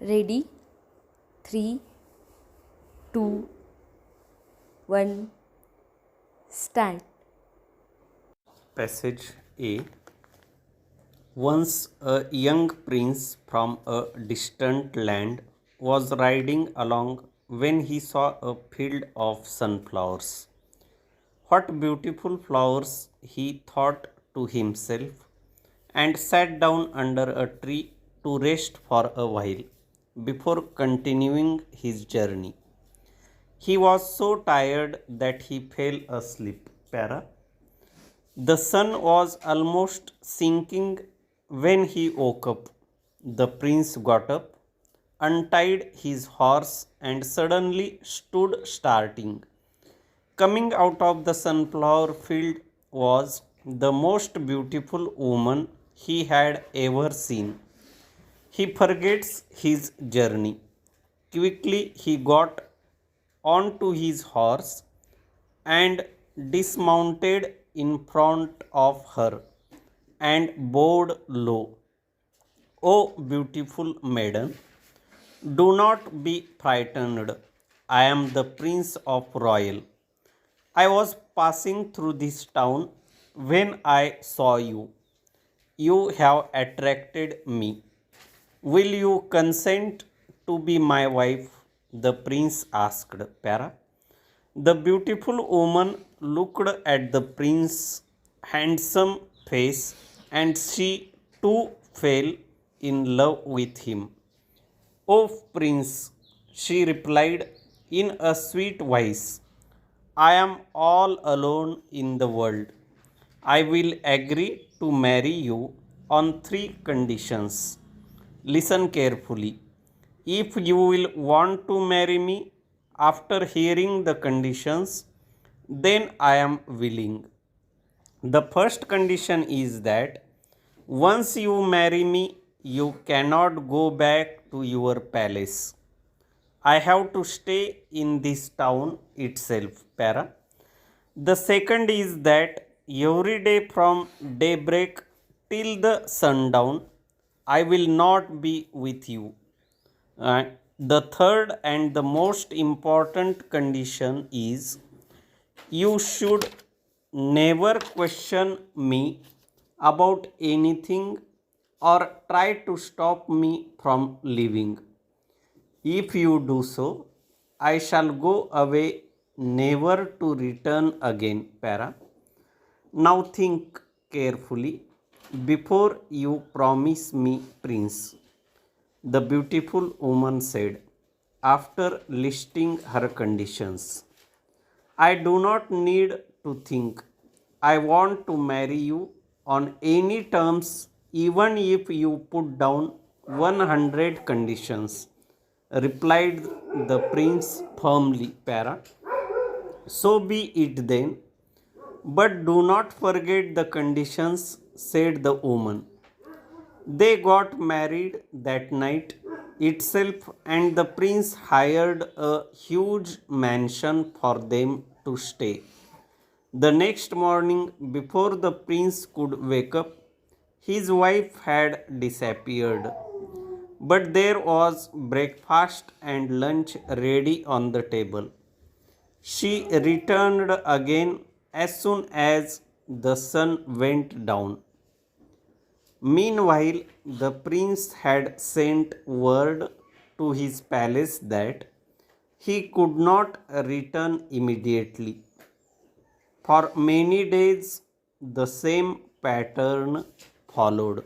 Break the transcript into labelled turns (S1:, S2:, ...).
S1: Ready? 3, 2, 1, start.
S2: Passage A. Once a young prince from a distant land was riding along when he saw a field of sunflowers. What beautiful flowers, he thought to himself, and sat down under a tree to rest for a while before continuing his journey. He was so tired that he fell asleep. Para. The sun was almost sinking when he woke up. The prince got up, untied his horse, and suddenly stood starting. Coming out of the sunflower field was the most beautiful woman he had ever seen. He forgets his journey. Quickly he got onto his horse and dismounted in front of her and bowed low. O beautiful maiden, do not be frightened. I am the Prince of Royal. I was passing through this town when I saw you. You have attracted me. Will you consent to be my wife? The prince asked. Para. The beautiful woman looked at the prince's handsome face and she too fell in love with him. Oh, prince, she replied in a sweet voice, I am all alone in the world. I will agree to marry you on 3 conditions. Listen carefully. If you will want to marry me after hearing the conditions, then I am willing. The first condition is that once you marry me, you cannot go back to your palace. I have to stay in this town itself. Para. The second is that every day from daybreak till the sundown, I will not be with you. The third and the most important condition is you should never question me about anything or try to stop me from living. If you do so, I shall go away never to return again. Para. Now think carefully before you promise me, prince. The beautiful woman said, after listing her conditions. I do not need to think. I want to marry you on any terms, even if you put down 100 conditions, replied the prince firmly. Para. So be it then, but do not forget the conditions, said the woman. They got married that night itself, and the prince hired a huge mansion for them to stay. The next morning, before the prince could wake up, his wife had disappeared. But there was breakfast and lunch ready on the table. She returned again as soon as the sun went down. Meanwhile, the prince had sent word to his palace that he could not return immediately. For many days, the same pattern followed.